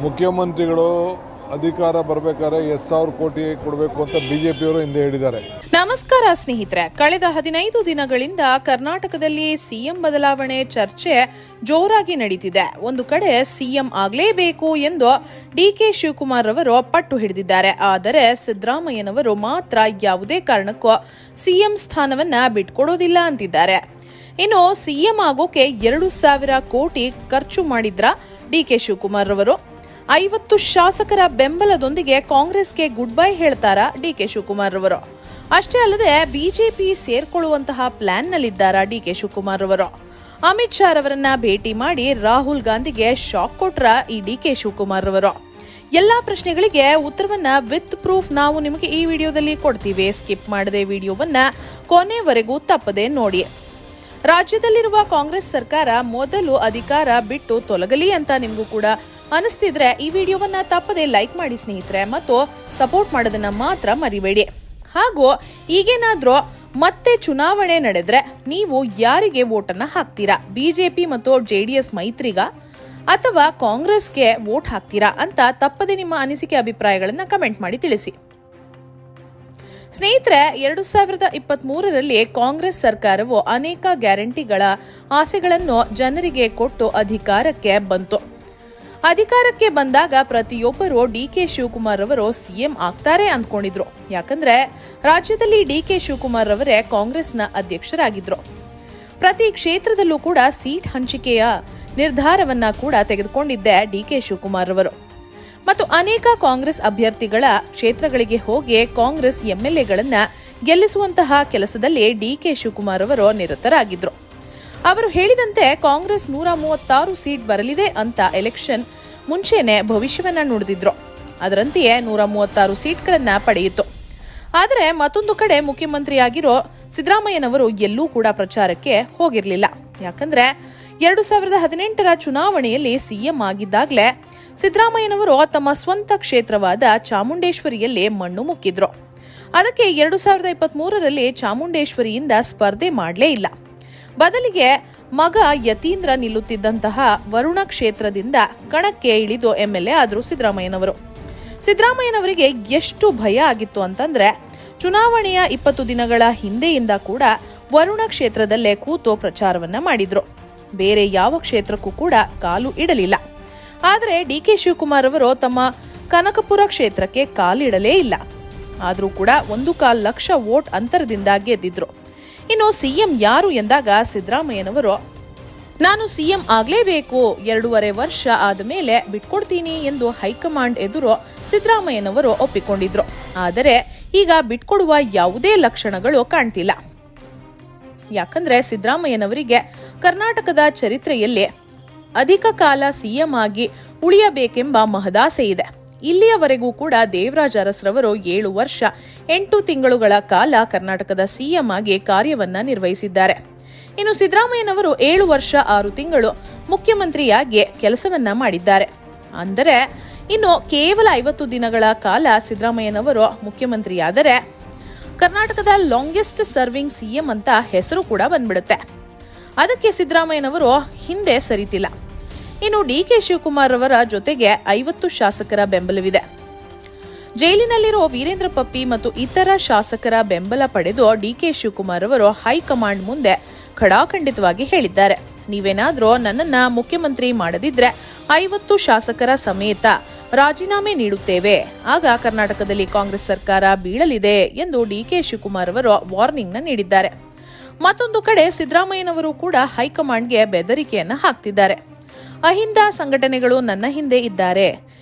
ಮುಖ್ಯಮಂತ್ರಿಗಳು ಅಧಿಕಾರ ಬರಬೇಕಾದ್ರೆ 10,000 ಕೋಟಿ ಕೊಡಬೇಕು ಅಂತ ಬಿಜೆಪಿಯವರು ಹಿಂದೆ ಹೇಳಿದ್ದಾರೆ. ನಮಸ್ಕಾರ ಸ್ನೇಹಿತರೆ, ಕಳೆದ 15 ದಿನಗಳಿಂದ ಕರ್ನಾಟಕದಲ್ಲಿ ಸಿಎಂ ಬದಲಾವಣೆ ಚರ್ಚೆ ಜೋರಾಗಿ ನಡೀತಿದೆ. ಒಂದು ಕಡೆ ಸಿಎಂ ಆಗಲೇಬೇಕು ಎಂದು ಡಿಕೆ ಶಿವಕುಮಾರ್ ಅವರು ಪಟ್ಟು ಹಿಡಿದಿದ್ದಾರೆ. ಆದರೆ ಸಿದ್ದರಾಮಯ್ಯನವರು ಮಾತ್ರ ಯಾವುದೇ ಕಾರಣಕ್ಕೂ ಸಿಎಂ ಸ್ಥಾನವನ್ನ ಬಿಟ್ಕೊಡೋದಿಲ್ಲ ಅಂತಿದ್ದಾರೆ. ಇನ್ನು ಸಿಎಂ ಆಗೋಕೆ 2,000 ಕೋಟಿ ಖರ್ಚು ಮಾಡಿದ್ರ ಡಿಕೆ ಶಿವಕುಮಾರ್ ಅವರು. 50 ಶಾಸಕರ ಬೆಂಬಲದೊಂದಿಗೆ ಕಾಂಗ್ರೆಸ್ಗೆ ಗುಡ್ ಬೈ ಹೇಳ್ತಾರ ಡಿಕೆ ಶಿವಕುಮಾರ್ ಅವರು. ಅಷ್ಟೇ ಅಲ್ಲದೆ ಬಿಜೆಪಿ ಸೇರ್ಕೊಳ್ಳುವಂತಹ ಪ್ಲಾನ್ ನಲ್ಲಿದ್ದಾರ ಡಿಕೆ ಶಿವಕುಮಾರ್ ಅವರು. ಅಮಿತ್ ಶಾ ಅವರನ್ನ ಭೇಟಿ ಮಾಡಿ ರಾಹುಲ್ ಗಾಂಧಿಗೆ ಶಾಕ್ ಕೊಟ್ರ ಈ ಡಿಕೆ ಶಿವಕುಮಾರ್ ಅವರು. ಎಲ್ಲಾ ಪ್ರಶ್ನೆಗಳಿಗೆ ಉತ್ತರವನ್ನ ವಿತ್ ಪ್ರೂಫ್ ನಾವು ನಿಮಗೆ ಈ ವಿಡಿಯೋದಲ್ಲಿ ಕೊಡ್ತೀವಿ. ಸ್ಕಿಪ್ ಮಾಡದೆ ವಿಡಿಯೋವನ್ನ ಕೊನೆವರೆಗೂ ತಪ್ಪದೆ ನೋಡಿ. ರಾಜ್ಯದಲ್ಲಿರುವ ಕಾಂಗ್ರೆಸ್ ಸರ್ಕಾರ ಮೊದಲು ಅಧಿಕಾರ ಬಿಟ್ಟು ತೊಲಗಲಿ ಅಂತ ನಿಮಗೂ ಕೂಡ ಅನಿಸ್ತಿದ್ರೆ ಈ ವಿಡಿಯೋವನ್ನ ತಪ್ಪದೆ ಲೈಕ್ ಮಾಡಿ ಸ್ನೇಹಿತರೆ, ಮತ್ತು ಸಪೋರ್ಟ್ ಮಾಡೋದನ್ನ ಮಾತ್ರ ಮರಿಬೇಡಿ. ಹಾಗೂ ಈಗೇನಾದ್ರೂ ಮತ್ತೆ ಚುನಾವಣೆ ನಡೆದ್ರೆ ನೀವು ಯಾರಿಗೆ ವೋಟನ್ನ ಹಾಕ್ತೀರಾ? ಬಿಜೆಪಿ ಮತ್ತು ಜೆಡಿಎಸ್ ಮೈತ್ರಿಗ ಅಥವಾ ಕಾಂಗ್ರೆಸ್ಗೆ ವೋಟ್ ಹಾಕ್ತೀರಾ ಅಂತ ತಪ್ಪದೆ ನಿಮ್ಮ ಅನಿಸಿಕೆ ಅಭಿಪ್ರಾಯಗಳನ್ನ ಕಮೆಂಟ್ ಮಾಡಿ ತಿಳಿಸಿ. ಸ್ನೇಹಿತರೆ, 2023ರಲ್ಲಿ ಕಾಂಗ್ರೆಸ್ ಸರ್ಕಾರವು ಅನೇಕ ಗ್ಯಾರಂಟಿಗಳ ಆಸೆಗಳನ್ನು ಜನರಿಗೆ ಕೊಟ್ಟು ಅಧಿಕಾರಕ್ಕೆ ಬಂತು. ಅಧಿಕಾರಕ್ಕೆ ಬಂದಾಗ ಪ್ರತಿಯೊಬ್ಬರು ಡಿಕೆ ಶಿವಕುಮಾರ್ ಅವರು ಸಿಎಂ ಆಗ್ತಾರೆ ಅಂದ್ಕೊಂಡಿದ್ರು. ಯಾಕಂದ್ರೆ ರಾಜ್ಯದಲ್ಲಿ ಡಿಕೆ ಶಿವಕುಮಾರ್ ಅವರೇ ಕಾಂಗ್ರೆಸ್ನ ಅಧ್ಯಕ್ಷರಾಗಿದ್ರು. ಪ್ರತಿ ಕ್ಷೇತ್ರದಲ್ಲೂ ಕೂಡ ಸೀಟ್ ಹಂಚಿಕೆಯ ನಿರ್ಧಾರವನ್ನ ಕೂಡ ತೆಗೆದುಕೊಂಡಿದ್ದೆ ಡಿಕೆ ಶಿವಕುಮಾರ್ ಅವರು. ಮತ್ತು ಅನೇಕ ಕಾಂಗ್ರೆಸ್ ಅಭ್ಯರ್ಥಿಗಳ ಕ್ಷೇತ್ರಗಳಿಗೆ ಹೋಗಿ ಕಾಂಗ್ರೆಸ್ ಎಂಎಲ್ಎಗಳನ್ನ ಗೆಲ್ಲಿಸುವಂತಹ ಕೆಲಸದಲ್ಲಿ ಡಿಕೆ ಶಿವಕುಮಾರ್ ಅವರು ನಿರತರಾಗಿದ್ರು. ಅವರು ಹೇಳಿದಂತೆ ಕಾಂಗ್ರೆಸ್ 136 ಸೀಟ್ ಬರಲಿದೆ ಅಂತ ಎಲೆಕ್ಷನ್ ಮುಂಚೆನೆ ಭವಿಷ್ಯವನ್ನ ನುಡಿದಿದ್ರು. ಅದರಂತೆಯೇ 136 ಸೀಟ್ಗಳನ್ನ ಪಡೆಯಿತು. ಆದರೆ ಮತ್ತೊಂದು ಕಡೆ ಮುಖ್ಯಮಂತ್ರಿಯಾಗಿರೋ ಸಿದ್ದರಾಮಯ್ಯನವರು ಎಲ್ಲೂ ಕೂಡ ಪ್ರಚಾರಕ್ಕೆ ಹೋಗಿರಲಿಲ್ಲ. ಯಾಕಂದ್ರೆ 2018ರ ಚುನಾವಣೆಯಲ್ಲಿ ಸಿಎಂ ಆಗಿದ್ದಾಗಲೇ ಸಿದ್ದರಾಮಯ್ಯನವರು ತಮ್ಮ ಸ್ವಂತ ಕ್ಷೇತ್ರವಾದ ಚಾಮುಂಡೇಶ್ವರಿಯಲ್ಲಿ ಮಣ್ಣು ಮುಕ್ಕಿದ್ರು. ಅದಕ್ಕೆ 2023ರಲ್ಲಿ ಚಾಮುಂಡೇಶ್ವರಿಯಿಂದ ಸ್ಪರ್ಧೆ ಮಾಡಲೇ ಇಲ್ಲ. ಬದಲಿಗೆ ಮಗ ಯತೀಂದ್ರ ನಿಲ್ಲುತ್ತಿದ್ದಂತಹ ವರುಣ ಕ್ಷೇತ್ರದಿಂದ ಕಣಕ್ಕೆ ಇಳಿದು ಎಂಎಲ್ಎ ಆದ್ರು ಸಿದ್ದರಾಮಯ್ಯನವರು. ಸಿದ್ದರಾಮಯ್ಯನವರಿಗೆ ಎಷ್ಟು ಭಯ ಆಗಿತ್ತು ಅಂತಂದ್ರೆ ಚುನಾವಣೆಯ 20 ದಿನಗಳ ಹಿಂದೆಯಿಂದ ಕೂಡ ವರುಣ ಕ್ಷೇತ್ರದಲ್ಲೇ ಕೂತು ಪ್ರಚಾರವನ್ನ ಮಾಡಿದ್ರು. ಬೇರೆ ಯಾವ ಕ್ಷೇತ್ರಕ್ಕೂ ಕೂಡ ಕಾಲು ಇಡಲಿಲ್ಲ. ಆದರೆ ಡಿಕೆ ಶಿವಕುಮಾರ್ ಅವರು ತಮ್ಮ ಕನಕಪುರ ಕ್ಷೇತ್ರಕ್ಕೆ ಕಾಲಿಡಲೇ ಇಲ್ಲ. ಆದರೂ ಕೂಡ 1.25 ಲಕ್ಷ ವೋಟ್ ಅಂತರದಿಂದ ಗೆದ್ದಿದ್ರು. ಇನ್ನು ಸಿಎಂ ಯಾರು ಎಂದಾಗ ಸಿದ್ದರಾಮಯ್ಯನವರು ನಾನು ಸಿಎಂ ಆಗ್ಲೇಬೇಕು, 2.5 ವರ್ಷ ಆದ ಮೇಲೆ ಬಿಟ್ಕೊಡ್ತೀನಿ ಎಂದು ಹೈಕಮಾಂಡ್ ಎದುರು ಸಿದ್ದರಾಮಯ್ಯನವರು ಒಪ್ಪಿಕೊಂಡಿದ್ರು. ಆದರೆ ಈಗ ಬಿಟ್ಕೊಡುವ ಯಾವುದೇ ಲಕ್ಷಣಗಳು ಕಾಣ್ತಿಲ್ಲ. ಯಾಕಂದ್ರೆ ಸಿದ್ದರಾಮಯ್ಯನವರಿಗೆ ಕರ್ನಾಟಕದ ಚರಿತ್ರೆಯಲ್ಲಿ ಅಧಿಕ ಕಾಲ ಸಿಎಂ ಆಗಿ ಉಳಿಯಬೇಕೆಂಬ ಮಹದಾಸೆ ಇದೆ. ಇಲ್ಲಿಯವರೆಗೂ ಕೂಡ ದೇವರಾಜ ಅರಸ್ರವರು 7 ವರ್ಷ 8 ತಿಂಗಳುಗಳ ಕಾಲ ಕರ್ನಾಟಕದ ಸಿಎಂ ಆಗಿ ಕಾರ್ಯವನ್ನ ನಿರ್ವಹಿಸಿದ್ದಾರೆ. ಇನ್ನು ಸಿದ್ದರಾಮಯ್ಯನವರು 7 ವರ್ಷ 6 ತಿಂಗಳು ಮುಖ್ಯಮಂತ್ರಿಯಾಗಿ ಕೆಲಸವನ್ನ ಮಾಡಿದ್ದಾರೆ. ಅಂದರೆ ಇನ್ನು ಕೇವಲ 50 ದಿನಗಳ ಕಾಲ ಸಿದ್ದರಾಮಯ್ಯನವರು ಮುಖ್ಯಮಂತ್ರಿಯಾದರೆ ಕರ್ನಾಟಕದ ಲಾಂಗೆಸ್ಟ್ ಸರ್ವಿಂಗ್ ಸಿಎಂ ಅಂತ ಹೆಸರು ಕೂಡ ಬಂದ್ಬಿಡುತ್ತೆ. ಅದಕ್ಕೆ ಸಿದ್ದರಾಮಯ್ಯನವರು ಹಿಂದೆ ಸರಿತಿಲ್ಲ. ಇನ್ನು ಡಿಕೆ ಶಿವಕುಮಾರ್ ಅವರ ಜೊತೆಗೆ 50 ಶಾಸಕರ ಬೆಂಬಲವಿದೆ. ಜೈಲಿನಲ್ಲಿರೋ ವೀರೇಂದ್ರ ಪಪ್ಪಿ ಮತ್ತು ಇತರ ಶಾಸಕರ ಬೆಂಬಲ ಪಡೆದು ಡಿಕೆ ಶಿವಕುಮಾರ್ ಅವರು ಹೈಕಮಾಂಡ್ ಮುಂದೆ ಖಡಾಖಂಡಿತವಾಗಿ ಹೇಳಿದ್ದಾರೆ, ನೀವೇನಾದ್ರೂ ನನ್ನನ್ನ ಮುಖ್ಯಮಂತ್ರಿ ಮಾಡದಿದ್ರೆ 50 ಶಾಸಕರ ಸಮೇತ ರಾಜೀನಾಮೆ ನೀಡುತ್ತೇವೆ, ಆಗ ಕರ್ನಾಟಕದಲ್ಲಿ ಕಾಂಗ್ರೆಸ್ ಸರ್ಕಾರ ಬೀಳಲಿದೆ ಎಂದು ಡಿಕೆ ಶಿವಕುಮಾರ್ ಅವರು ವಾರ್ನಿಂಗ್ ನೀಡಿದ್ದಾರೆ. ಮತ್ತೊಂದು ಕಡೆ ಸಿದ್ದರಾಮಯ್ಯನವರು ಕೂಡ ಹೈಕಮಾಂಡ್ಗೆ ಬೆದರಿಕೆಯನ್ನ ಹಾಕ್ತಿದ್ದಾರೆ. ಅಹಿಂದ ಸಂಘಟನೆಗಳು ನನ್ನ ಹಿಂದೆ ಇದ್ದಾರೆ,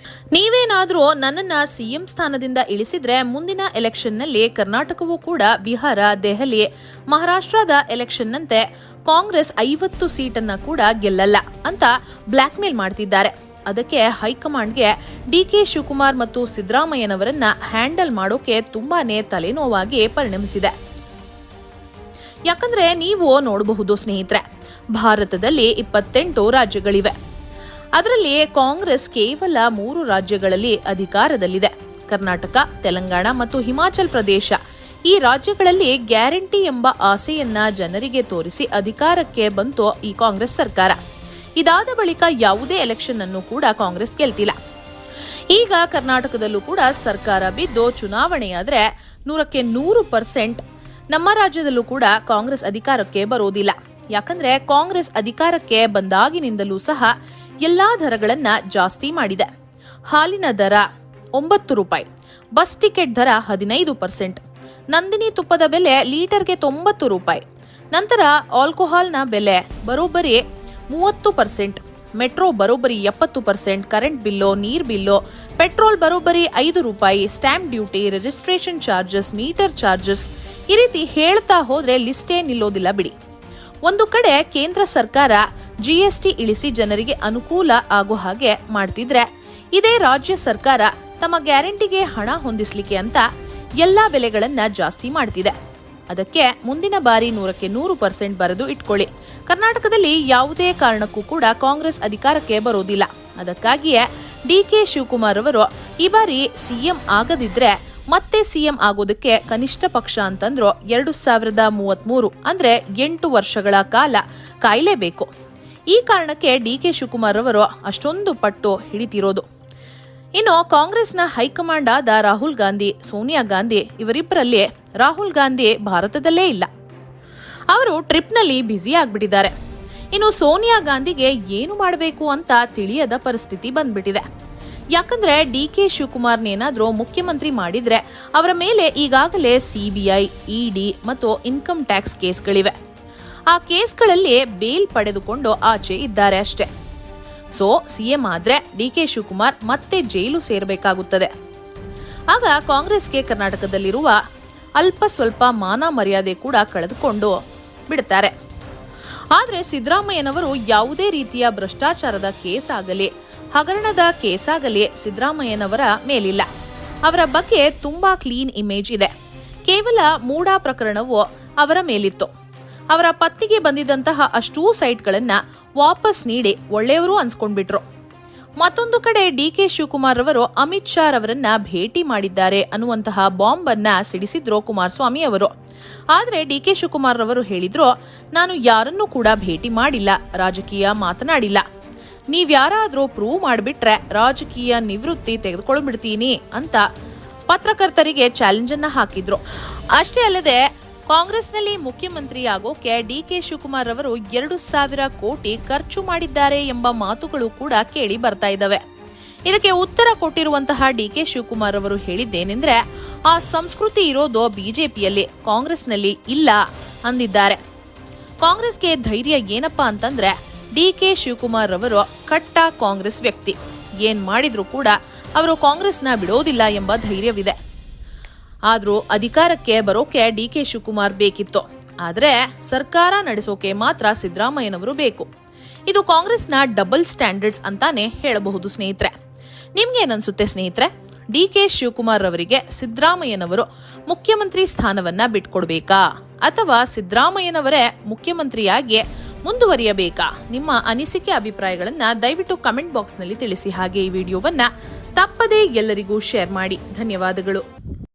ನೀವೇನಾದ್ರೂ ನನ್ನನ್ನ ಸಿಎಂ ಸ್ಥಾನದಿಂದ ಇಳಿಸಿದ್ರೆ ಮುಂದಿನ ಎಲೆಕ್ಷನ್ನಲ್ಲಿ ಕರ್ನಾಟಕವೂ ಕೂಡ ಬಿಹಾರ, ದೆಹಲಿ, ಮಹಾರಾಷ್ಟ್ರದ ಎಲೆಕ್ಷನ್ನಂತೆ ಕಾಂಗ್ರೆಸ್ 50 ಸೀಟನ್ನ ಕೂಡ ಗೆಲ್ಲಲ್ಲ ಅಂತ ಬ್ಲಾಕ್ ಮೇಲ್ ಮಾಡ್ತಿದ್ದಾರೆ. ಅದಕ್ಕೆ ಹೈಕಮಾಂಡ್ಗೆ ಡಿಕೆ ಶಿವಕುಮಾರ್ ಮತ್ತು ಸಿದ್ದರಾಮಯ್ಯನವರನ್ನ ಹ್ಯಾಂಡಲ್ ಮಾಡೋಕೆ ತುಂಬಾನೇ ತಲೆನೋವಾಗಿ ಪರಿಣಮಿಸಿದೆ. ಯಾಕಂದ್ರೆ ನೀವು ನೋಡಬಹುದು ಸ್ನೇಹಿತರೆ, ಭಾರತದಲ್ಲಿ 28 ರಾಜ್ಯಗಳಿವೆ. ಅದರಲ್ಲಿ ಕಾಂಗ್ರೆಸ್ ಕೇವಲ 3 ರಾಜ್ಯಗಳಲ್ಲಿ ಅಧಿಕಾರದಲ್ಲಿದೆ. ಕರ್ನಾಟಕ, ತೆಲಂಗಾಣ ಮತ್ತು ಹಿಮಾಚಲ್ ಪ್ರದೇಶ. ಈ ರಾಜ್ಯಗಳಲ್ಲಿ ಗ್ಯಾರಂಟಿ ಎಂಬ ಆಸೆಯನ್ನ ಜನರಿಗೆ ತೋರಿಸಿ ಅಧಿಕಾರಕ್ಕೆ ಬಂತು ಈ ಕಾಂಗ್ರೆಸ್ ಸರ್ಕಾರ. ಇದಾದ ಬಳಿಕ ಯಾವುದೇ ಎಲೆಕ್ಷನ್ ಅನ್ನು ಕೂಡ ಕಾಂಗ್ರೆಸ್ ಗೆಲ್ತಿಲ್ಲ. ಈಗ ಕರ್ನಾಟಕದಲ್ಲೂ ಕೂಡ ಸರ್ಕಾರ ಬಿದ್ದು ಚುನಾವಣೆಯಾದ್ರೆ 100% ನಮ್ಮ ರಾಜ್ಯದಲ್ಲೂ ಕೂಡ ಕಾಂಗ್ರೆಸ್ ಅಧಿಕಾರಕ್ಕೆ ಬರೋದಿಲ್ಲ. ಯಾಕಂದ್ರೆ ಕಾಂಗ್ರೆಸ್ ಅಧಿಕಾರಕ್ಕೆ ಬಂದಾಗಿನಿಂದಲೂ ಸಹ ಎಲ್ಲಾ ದರಗಳನ್ನ ಜಾಸ್ತಿ ಮಾಡಿದೆ. ಹಾಲಿನ ದರ 9 ರೂಪಾಯಿ, ಬಸ್ ಟಿಕೆಟ್ ದರ 15%, ನಂದಿನಿ ತುಪ್ಪದ ಬೆಲೆ ಲೀಟರ್ಗೆ 90 ರೂಪಾಯಿ, ನಂತರ ಆಲ್ಕೋಹಾಲ್ನ ಬೆಲೆ ಬರೋಬ್ಬರಿ 30%, ಮೆಟ್ರೋ ಬರೋಬ್ಬರಿ 70%, ಕರೆಂಟ್ ಬಿಲ್ಲು, ನೀರ್ ಬಿಲ್ಲು, ಪೆಟ್ರೋಲ್ ಬರೋಬ್ಬರಿ 5 ರೂಪಾಯಿ, stamp duty, registration charges, meter charges, ಈ ರೀತಿ ಹೇಳ್ತಾ ಹೋದ್ರೆ ಲಿಸ್ಟೇ ನಿಲ್ಲೋದಿಲ್ಲ ಬಿಡಿ. ಒಂದು ಕಡೆ ಕೇಂದ್ರ ಸರ್ಕಾರ GST ಇಳಿಸಿ ಜನರಿಗೆ ಅನುಕೂಲ ಆಗೋ ಹಾಗೆ ಮಾಡ್ತಿದ್ರೆ, ಇದೇ ರಾಜ್ಯ ಸರ್ಕಾರ ತಮ್ಮ ಗ್ಯಾರಂಟಿಗೆ ಹಣ ಹೊಂದಿಸ್ಲಿಕ್ಕೆ ಅಂತ ಎಲ್ಲಾ ಬೆಲೆಗಳನ್ನ ಜಾಸ್ತಿ ಮಾಡ್ತಿದೆ. ಅದಕ್ಕೆ ಮುಂದಿನ ಬಾರಿ 100% ಬರೆದು ಇಟ್ಕೊಳ್ಳಿ. ಕರ್ನಾಟಕದಲ್ಲಿ ಯಾವುದೇ ಕಾರಣಕ್ಕೂ ಕೂಡ ಕಾಂಗ್ರೆಸ್ ಅಧಿಕಾರಕ್ಕೆ ಬರೋದಿಲ್ಲ. ಅದಕ್ಕಾಗಿಯೇ DK ಶಿವಕುಮಾರ್ ಅವರು ಈ ಬಾರಿ ಸಿಎಂ ಆಗದಿದ್ರೆ ಮತ್ತೆ ಸಿಎಂ ಆಗೋದಕ್ಕೆ ಕನಿಷ್ಠ ಪಕ್ಷ ಅಂತಂದ್ರು 2033 ಅಂದ್ರೆ 8 ವರ್ಷಗಳ ಕಾಲ ಕಾಯಲೇಬೇಕು. ಈ ಕಾರಣಕ್ಕೆ DK ಶಿವಕುಮಾರ್ ಅವರು ಅಷ್ಟೊಂದು ಪಟ್ಟು ಹಿಡಿತಿರೋದು. ಇನ್ನು ಕಾಂಗ್ರೆಸ್ನ ಹೈಕಮಾಂಡ್ ಆದ ರಾಹುಲ್ ಗಾಂಧಿ, ಸೋನಿಯಾ ಗಾಂಧಿ ಇವರಿಬ್ಬರಲ್ಲಿ ರಾಹುಲ್ ಗಾಂಧಿ ಭಾರತದಲ್ಲೇ ಇಲ್ಲ. ಅವರು ಟ್ರಿಪ್ನಲ್ಲಿ ಬ್ಯುಸಿ ಆಗ್ಬಿಟ್ಟಿದ್ದಾರೆ. ಇನ್ನು ಸೋನಿಯಾ ಗಾಂಧಿಗೆ ಏನು ಮಾಡಬೇಕು ಅಂತ ತಿಳಿಯದ ಪರಿಸ್ಥಿತಿ ಬಂದ್ಬಿಟ್ಟಿದೆ. ಯಾಕಂದ್ರೆ DK ಶಿವಕುಮಾರ್ನೇನಾದ್ರೂ ಮುಖ್ಯಮಂತ್ರಿ ಮಾಡಿದ್ರೆ ಅವರ ಮೇಲೆ ಈಗಾಗಲೇ CBI, ED ಮತ್ತು ಇನ್ಕಮ್ ಟ್ಯಾಕ್ಸ್ ಕೇಸ್ಗಳಿವೆ. ಆ ಕೇಸ್ಗಳಲ್ಲಿ ಬೇಲ್ ಪಡೆದುಕೊಂಡು ಆಚೆ ಇದ್ದಾರೆ ಅಷ್ಟೇ. ಸೊ ಸಿಎಂ ಆದ್ರೆ DK ಶಿವಕುಮಾರ್ ಮತ್ತೆ ಜೈಲು ಸೇರಬೇಕಾಗುತ್ತದೆ. ಆಗ ಕಾಂಗ್ರೆಸ್ಗೆ ಕರ್ನಾಟಕದಲ್ಲಿರುವ ಅಲ್ಪ ಸ್ವಲ್ಪ ಮಾನ ಮರ್ಯಾದೆ ಕೂಡ ಕಳೆದುಕೊಂಡು ಬಿಡುತ್ತಾರೆ. ಆದ್ರೆ ಸಿದ್ದರಾಮಯ್ಯನವರು ಯಾವುದೇ ರೀತಿಯ ಭ್ರಷ್ಟಾಚಾರದ ಕೇಸ್ ಆಗಲಿ, ಹಗರಣದ ಕೇಸ್ ಆಗಲಿ ಸಿದ್ದರಾಮಯ್ಯನವರ ಮೇಲಿಲ್ಲ. ಅವರ ಬಗ್ಗೆ ತುಂಬಾ ಕ್ಲೀನ್ ಇಮೇಜ್ ಇದೆ. ಕೇವಲ ಮೂಡಾ ಪ್ರಕರಣವು ಅವರ ಮೇಲಿತ್ತು. ಅವರ ಪತ್ನಿಗೆ ಬಂದಿದ್ದಂತಹ ಅಷ್ಟೂ ಸೈಟ್ಗಳನ್ನ ವಾಪಸ್ ನೀಡಿ ಒಳ್ಳೆಯವರು ಅನ್ಸ್ಕೊಂಡ್ಬಿಟ್ರು. ಮತ್ತೊಂದು ಕಡೆ DK ಶಿವಕುಮಾರ್ ಅವರು ಅಮಿತ್ ಶಾ ಅವರನ್ನ ಭೇಟಿ ಮಾಡಿದ್ದಾರೆ ಅನ್ನುವಂತಹ ಬಾಂಬ್ ಅನ್ನ ಸಿಡಿಸಿದ್ರು ಕುಮಾರಸ್ವಾಮಿ ಅವರು. ಆದ್ರೆ DK ಶಿವಕುಮಾರ್ ಅವರು ಹೇಳಿದ್ರು, ನಾನು ಯಾರನ್ನೂ ಕೂಡ ಭೇಟಿ ಮಾಡಿಲ್ಲ, ರಾಜಕೀಯ ಮಾತನಾಡಿಲ್ಲ. ನೀವ್ಯಾರಾದ್ರೂ ಪ್ರೂವ್ ಮಾಡಿಬಿಟ್ರೆ ರಾಜಕೀಯ ನಿವೃತ್ತಿ ತೆಗೆದುಕೊಂಡ್ಬಿಡ್ತೀನಿ ಅಂತ ಪತ್ರಕರ್ತರಿಗೆ ಚಾಲೆಂಜ್ ಅನ್ನ ಹಾಕಿದ್ರು. ಅಷ್ಟೇ ಅಲ್ಲದೆ ಕಾಂಗ್ರೆಸ್ನಲ್ಲಿ ಮುಖ್ಯಮಂತ್ರಿ ಆಗೋಕೆ DK ಶಿವಕುಮಾರ್ ಅವರು 2,000 ಕೋಟಿ ಖರ್ಚು ಮಾಡಿದ್ದಾರೆ ಎಂಬ ಮಾತುಗಳು ಕೂಡ ಕೇಳಿ ಬರ್ತಾ ಇದ್ದಾವೆ. ಇದಕ್ಕೆ ಉತ್ತರ ಕೊಟ್ಟಿರುವಂತಹ DK ಶಿವಕುಮಾರ್ ಅವರು ಹೇಳಿದ್ದೇನೆಂದ್ರೆ, ಆ ಸಂಸ್ಕೃತಿ ಇರೋದು ಬಿಜೆಪಿಯಲ್ಲಿ, ಕಾಂಗ್ರೆಸ್ನಲ್ಲಿ ಇಲ್ಲ ಅಂದಿದ್ದಾರೆ. ಕಾಂಗ್ರೆಸ್ಗೆ ಧೈರ್ಯ ಏನಪ್ಪಾ ಅಂತಂದ್ರೆ, DK ಶಿವಕುಮಾರ್ ಅವರು ಕಟ್ಟ ಕಾಂಗ್ರೆಸ್ ವ್ಯಕ್ತಿ. ಏನ್ ಮಾಡಿದ್ರು ಕೂಡ ಅವರು ಕಾಂಗ್ರೆಸ್ನ ಬಿಡೋದಿಲ್ಲ ಎಂಬ ಧೈರ್ಯವಿದೆ. ಆದ್ರೂ ಅಧಿಕಾರಕ್ಕೆ ಬರೋಕೆ DK ಶಿವಕುಮಾರ್ ಬೇಕಿತ್ತು. ಆದ್ರೆ ಸರ್ಕಾರ ನಡೆಸೋಕೆ ಮಾತ್ರ ಸಿದ್ದರಾಮಯ್ಯನವರು ಬೇಕು. ಇದು ಕಾಂಗ್ರೆಸ್ನ ಡಬಲ್ ಸ್ಟ್ಯಾಂಡರ್ಡ್ಸ್ ಅಂತಾನೆ ಹೇಳಬಹುದು ಸ್ನೇಹಿತರೆ. ನಿಮ್ಗೇನನ್ಸುತ್ತೆ ಸ್ನೇಹಿತರೆ? DK ಶಿವಕುಮಾರ್ ಅವರಿಗೆ ಸಿದ್ದರಾಮಯ್ಯನವರು ಮುಖ್ಯಮಂತ್ರಿ ಸ್ಥಾನವನ್ನ ಬಿಟ್ಕೊಡ್ಬೇಕಾ, ಅಥವಾ ಸಿದ್ದರಾಮಯ್ಯನವರೇ ಮುಖ್ಯಮಂತ್ರಿಯಾಗಿ ಮುಂದುವರಿಯಬೇಕಾ? ನಿಮ್ಮ ಅನಿಸಿಕೆ ಅಭಿಪ್ರಾಯಗಳನ್ನ ದಯವಿಟ್ಟು ಕಮೆಂಟ್ ಬಾಕ್ಸ್ ನಲ್ಲಿ ತಿಳಿಸಿ. ಹಾಗೆ ಈ ವಿಡಿಯೋವನ್ನ ತಪ್ಪದೇ ಎಲ್ಲರಿಗೂ ಶೇರ್ ಮಾಡಿ. ಧನ್ಯವಾದಗಳು.